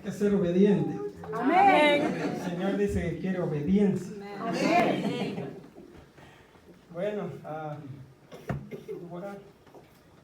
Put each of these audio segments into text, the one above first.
que ser obediente. Amén. El Señor dice que quiere obediencia. Amén. Bueno, orar.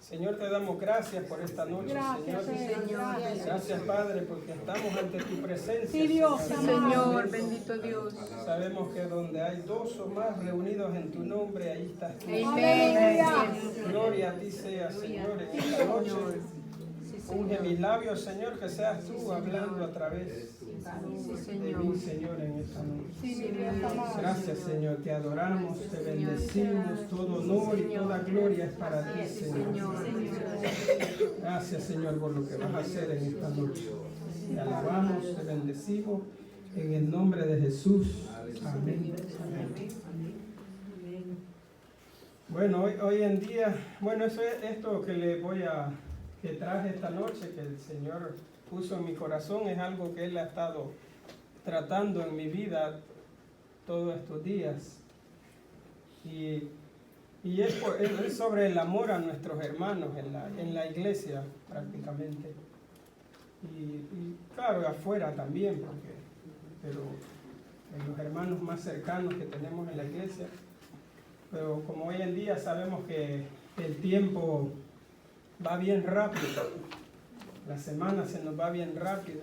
Señor, te damos gracias por esta noche, Gracias, Señor. Gracias, Padre, porque estamos ante tu presencia. Sí, Dios, Señor, bendito Dios. Sabemos que donde hay dos o más reunidos en tu nombre, ahí estás tú. Amén. Gloria a ti sea, Señor, en esta noche. Unge mis labios, Señor, que seas tú hablando a través de mí, Señor, en esta noche. Gracias, Señor, te adoramos, te bendecimos, todo honor y toda gloria es para ti, Señor. Gracias, Señor, por lo que vas a hacer en esta noche. Te alabamos, te bendecimos, en el nombre de Jesús. Amén. Bueno, hoy en día, eso es esto que traje esta noche, que el Señor puso en mi corazón, es algo que Él ha estado tratando en mi vida todos estos días. Y es sobre el amor a nuestros hermanos en la iglesia prácticamente. Y claro, afuera también, pero en los hermanos más cercanos que tenemos en la iglesia. Pero como hoy en día sabemos que el tiempo va bien rápido, la semana se nos va bien rápido,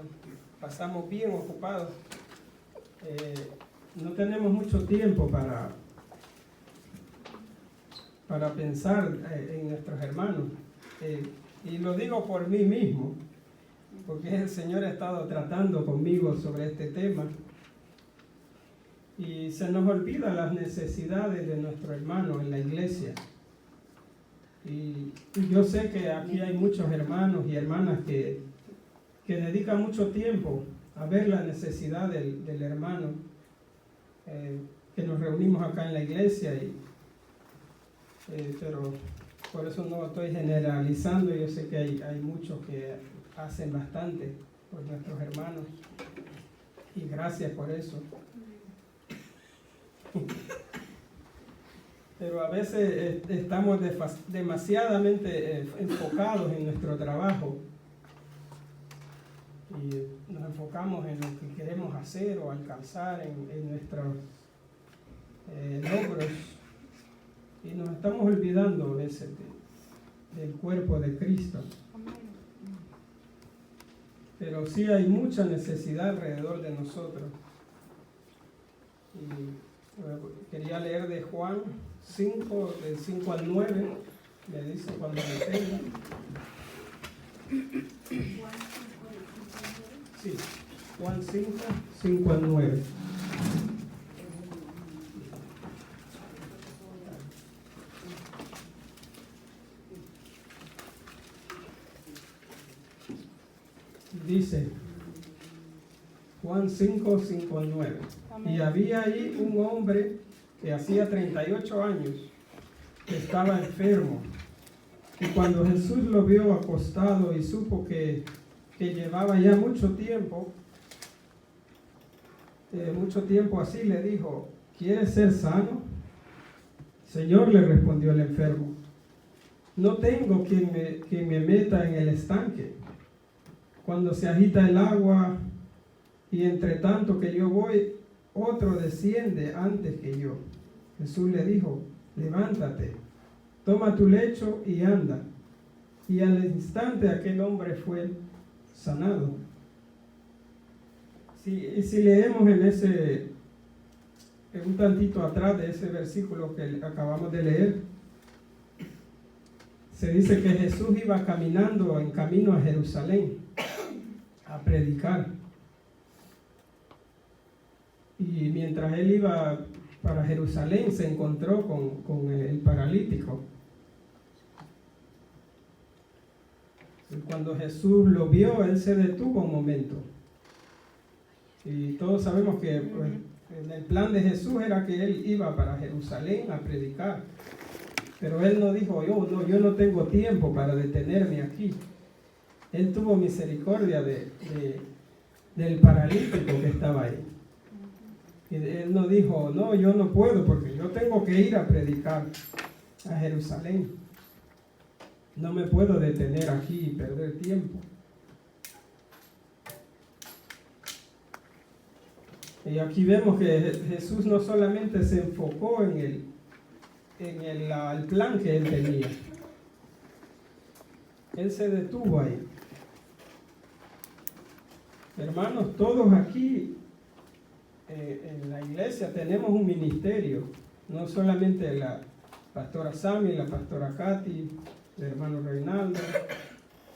pasamos bien ocupados, no tenemos mucho tiempo para pensar en nuestros hermanos, y lo digo por mí mismo, porque el Señor ha estado tratando conmigo sobre este tema, y se nos olvidan las necesidades de nuestros hermanos en la iglesia. Y yo sé que aquí hay muchos hermanos y hermanas que dedican mucho tiempo a ver la necesidad del hermano, que nos reunimos acá en la iglesia, pero por eso no estoy generalizando. Yo sé que hay muchos que hacen bastante por nuestros hermanos, y gracias por eso. Pero a veces estamos demasiadamente enfocados en nuestro trabajo y nos enfocamos en lo que queremos hacer o alcanzar en nuestros logros, y nos estamos olvidando del cuerpo de Cristo. Pero sí hay mucha necesidad alrededor de nosotros. Y quería leer de Juan 5, del 5 al 9, me dice cuando me tenga. Sí, Juan 5, 5 al 9. Dice Juan 5, 5 al 9. Y había ahí un hombre que hacía 38 años que estaba enfermo. Y cuando Jesús lo vio acostado y supo que llevaba ya mucho tiempo así, le dijo: ¿quieres ser sano? Señor, le respondió el enfermo, no tengo quien me meta en el estanque cuando se agita el agua, y entre tanto que yo voy, otro desciende antes que yo. Jesús le dijo: levántate, toma tu lecho y anda. Y al instante aquel hombre fue sanado. Si leemos un tantito atrás de ese versículo que acabamos de leer, se dice que Jesús iba caminando en camino a Jerusalén a predicar. Y mientras él iba para Jerusalén, se encontró con el paralítico. Y cuando Jesús lo vio, él se detuvo un momento. Y todos sabemos que en el plan de Jesús era que él iba para Jerusalén a predicar. Pero él no dijo: yo no tengo tiempo para detenerme aquí. Él tuvo misericordia del paralítico que estaba ahí. Y él no dijo: no, yo no puedo porque yo tengo que ir a predicar a Jerusalén. No me puedo detener aquí y perder tiempo. Y aquí vemos que Jesús no solamente se enfocó en el plan que él tenía. Él se detuvo ahí. Hermanos, todos aquí en la iglesia tenemos un ministerio. No solamente la pastora Sami, la pastora Katy, el hermano Reinaldo,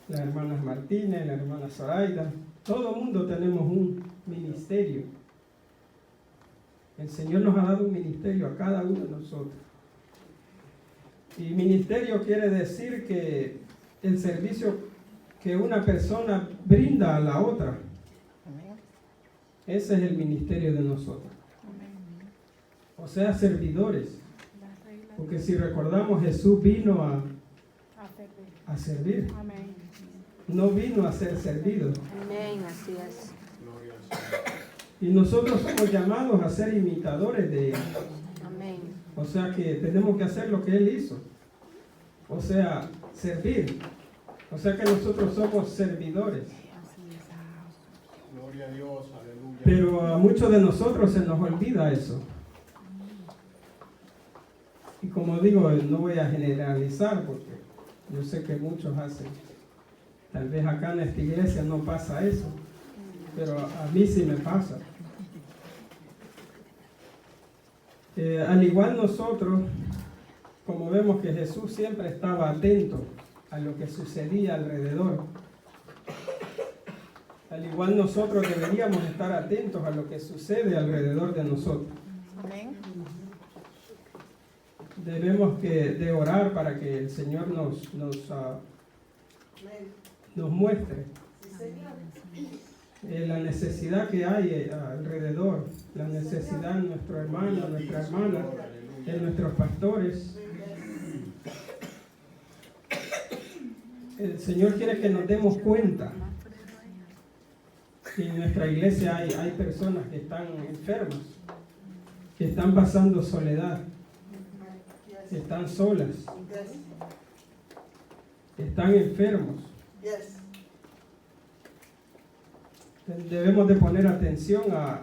las hermanas Martínez, la hermana Zoraida. Todo el mundo tenemos un ministerio. El Señor nos ha dado un ministerio a cada uno de nosotros. Y ministerio quiere decir que el servicio que una persona brinda a la otra. Ese es el ministerio de nosotros. O sea, servidores. Porque si recordamos, Jesús vino a servir. No vino a ser servido. Amén, así es. Y nosotros somos llamados a ser imitadores de Él. Amén. O sea que tenemos que hacer lo que Él hizo. O sea, servir. O sea que nosotros somos servidores. Gloria a Dios, aleluya. Pero a muchos de nosotros se nos olvida eso. Y como digo, no voy a generalizar porque yo sé que muchos hacen. Tal vez acá en esta iglesia no pasa eso, pero a mí sí me pasa. Al igual nosotros, como vemos que Jesús siempre estaba atento a lo que sucedía alrededor, al igual nosotros deberíamos estar atentos a lo que sucede alrededor de nosotros. Amén. Debemos de orar para que el Señor nos muestre la necesidad que hay alrededor, la necesidad de nuestro hermano, nuestra hermana, de nuestros pastores. El Señor quiere que nos demos cuenta que en nuestra iglesia hay personas que están enfermas, que están pasando soledad, que están solas, que están enfermos. Debemos de poner atención a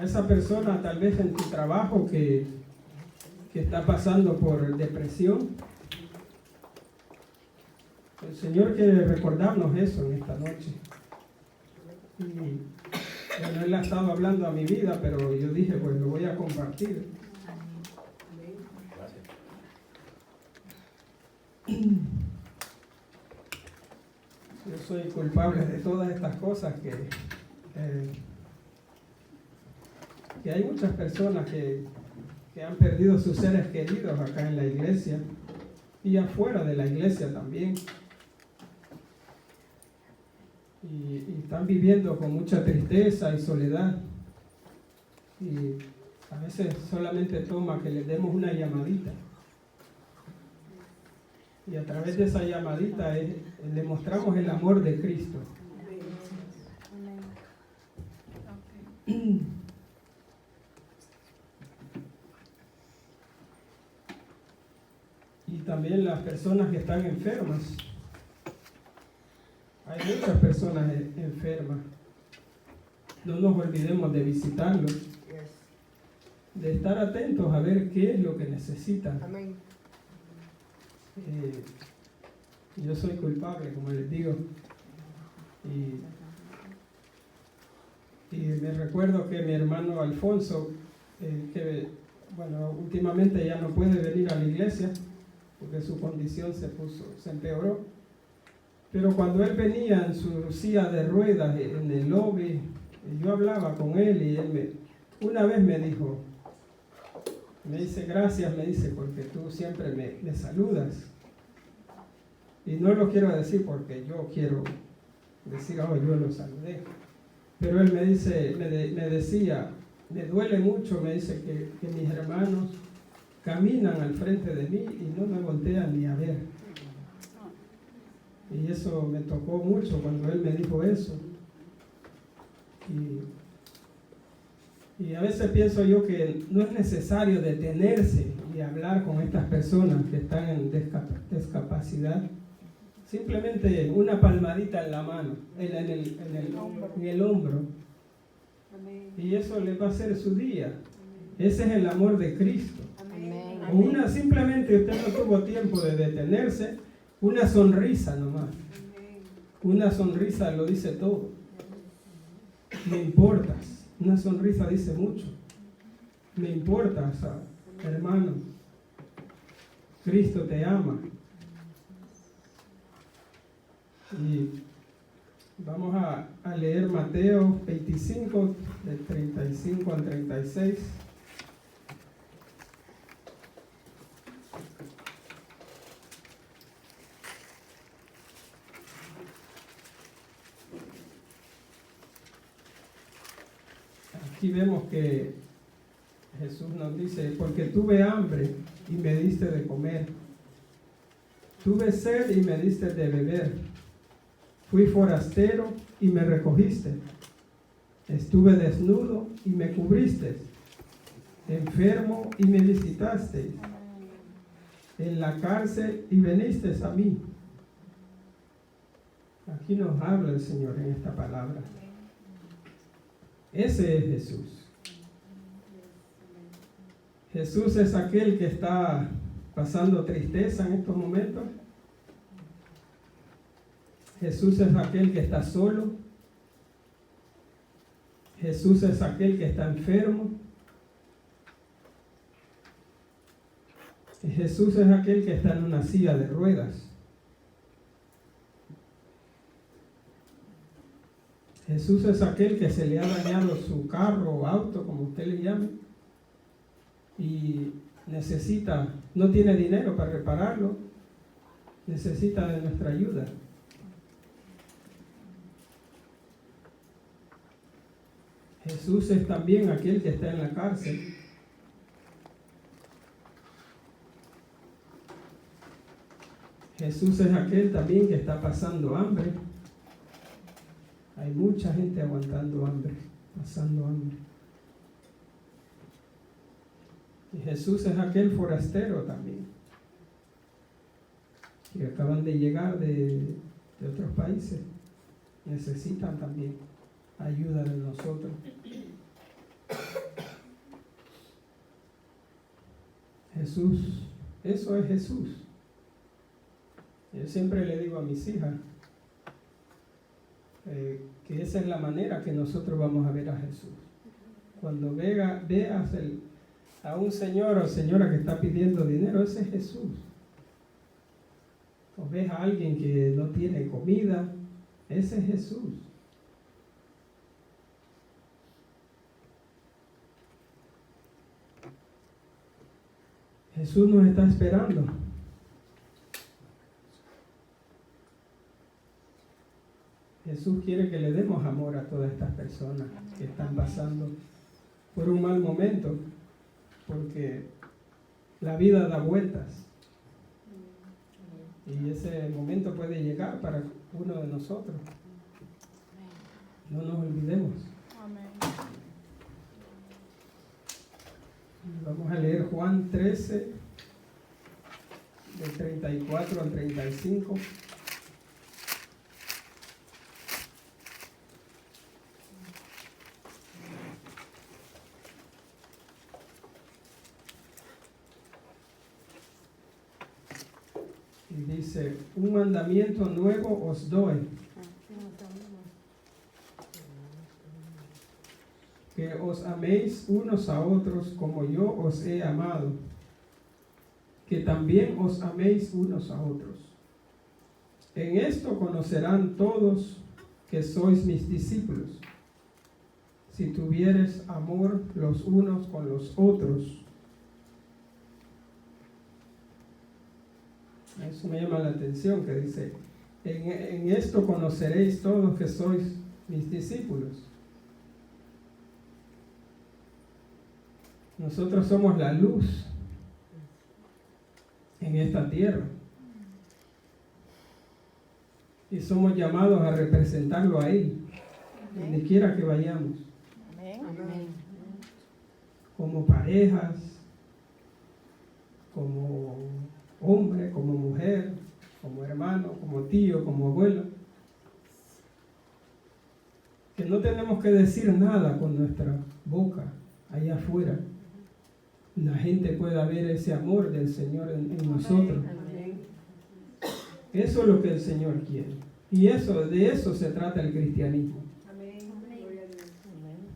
esa persona, tal vez en tu trabajo, que está pasando por depresión. El Señor quiere recordarnos eso en esta noche. Y bueno, Él ha estado hablando a mi vida, pero yo dije, pues lo voy a compartir. Yo soy culpable de todas estas cosas que hay muchas personas que han perdido sus seres queridos acá en la iglesia y afuera de la iglesia también. Y están viviendo con mucha tristeza y soledad. Y a veces solamente toma que les demos una llamadita. Y a través de esa llamadita le mostramos el amor de Cristo. Y también las personas que están enfermas. Hay muchas personas enfermas. No nos olvidemos de visitarlos, de estar atentos a ver qué es lo que necesitan. Yo soy culpable, como les digo, y me recuerdo que mi hermano Alfonso, que bueno, últimamente ya no puede venir a la iglesia porque su condición se empeoró, pero cuando él venía en su silla de ruedas en el lobby, yo hablaba con él y él una vez me dijo, me dice, gracias, me dice, porque tú siempre me saludas. Y no lo quiero decir porque yo quiero decir, oh, yo lo saludé. Pero él me dice, me decía, me duele mucho, me dice que mis hermanos caminan al frente de mí y no me voltean ni a ver. Y eso me tocó mucho cuando él me dijo eso. Y a veces pienso yo que no es necesario detenerse y hablar con estas personas que están en discapacidad. Simplemente una palmadita en la mano, en el hombro. Y eso le va a hacer su día. Ese es el amor de Cristo. Amén. O una, simplemente usted no tuvo tiempo de detenerse, una sonrisa nomás. Una sonrisa lo dice todo. Me importas. Una sonrisa dice mucho. Me importas, hermano. Cristo te ama. Y vamos a leer Mateo 25, del 35 al 36. Aquí vemos que Jesús nos dice, porque tuve hambre y me diste de comer, tuve sed y me diste de beber, fui forastero y me recogiste, estuve desnudo y me cubriste, enfermo y me visitaste, en la cárcel y viniste a mí. Aquí nos habla el Señor en esta palabra. Ese es Jesús. Jesús es aquel que está pasando tristeza en estos momentos. Jesús es aquel que está solo. Jesús es aquel que está enfermo. Y Jesús es aquel que está en una silla de ruedas. Jesús es aquel que se le ha dañado su carro o auto, como usted le llame, y no tiene dinero para repararlo, necesita de nuestra ayuda. Jesús es también aquel que está en la cárcel. Jesús es aquel también que está pasando hambre. Hay mucha gente aguantando hambre, pasando hambre. Y Jesús es aquel forastero también, que acaban de llegar de otros países. Necesitan también ayuda de nosotros. Jesús, eso es Jesús. Yo siempre le digo a mis hijas, que esa es la manera que nosotros vamos a ver a Jesús. Cuando veas a un señor o señora que está pidiendo dinero, ese es Jesús. O ves a alguien que no tiene comida, ese es Jesús. Jesús nos está esperando. Jesús quiere que le demos amor a todas estas personas que están pasando por un mal momento, porque la vida da vueltas y ese momento puede llegar para uno de nosotros. No nos olvidemos. Vamos a leer Juan 13, del 34 al 35. Y dice, un mandamiento nuevo os doy, que os améis unos a otros como yo os he amado, que también os améis unos a otros. En esto conocerán todos que sois mis discípulos, si tuviereis amor los unos con los otros. Eso me llama la atención, que dice, en esto conoceréis todos que sois mis discípulos. Nosotros somos la luz en esta tierra y somos llamados a representarlo a Él, donde quiera que vayamos. Amén. Como parejas, como hombre, como mujer, como hermano, como tío, como abuelo. Que no tenemos que decir nada con nuestra boca allá afuera. La gente pueda ver ese amor del Señor en nosotros. Eso es lo que el Señor quiere. Y de eso se trata el cristianismo.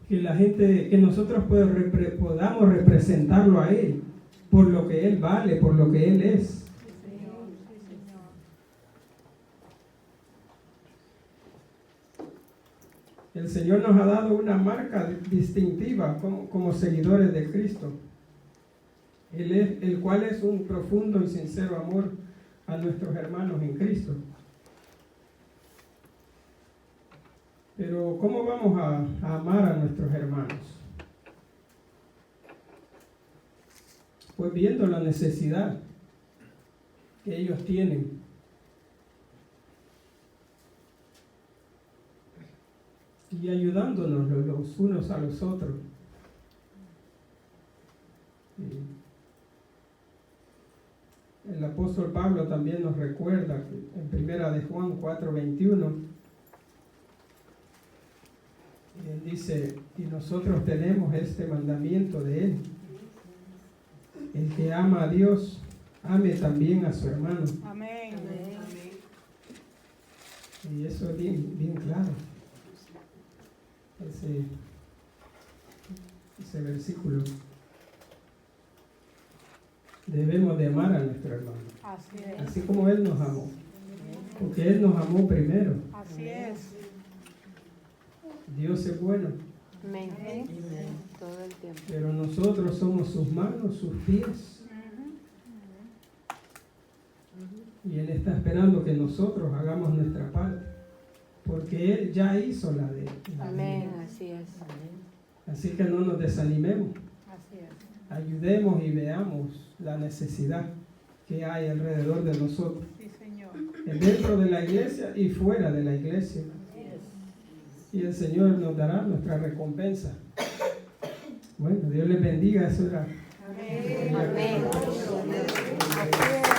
Que la gente, que nosotros podamos representarlo a Él por lo que Él vale, por lo que Él es. El Señor nos ha dado una marca distintiva como seguidores de Cristo, el cual es un profundo y sincero amor a nuestros hermanos en Cristo. Pero ¿cómo vamos a amar a nuestros hermanos? Pues viendo la necesidad que ellos tienen. Y ayudándonos los unos a los otros. El apóstol Pablo también nos recuerda que en primera de Juan 4:21, él dice, y nosotros tenemos este mandamiento de él: el que ama a Dios, ame también a su hermano. Amén. Y eso es bien claro. Ese versículo. Debemos de amar a nuestro hermano, Así es. así como Él nos amó, porque Él nos amó primero. Así es. Dios es bueno, Amén. Todo el tiempo. pero nosotros somos sus manos, sus pies, y Él está esperando que nosotros hagamos nuestra parte, porque Él ya hizo la de él. Amén. Así es. Así que no nos desanimemos, Así es. ayudemos y veamos la necesidad que hay alrededor de nosotros, Sí, Señor. dentro de la iglesia y fuera de la iglesia. Y el Señor nos dará nuestra recompensa. Bueno, Dios les bendiga. Eso era. Amén. Amén. Así es.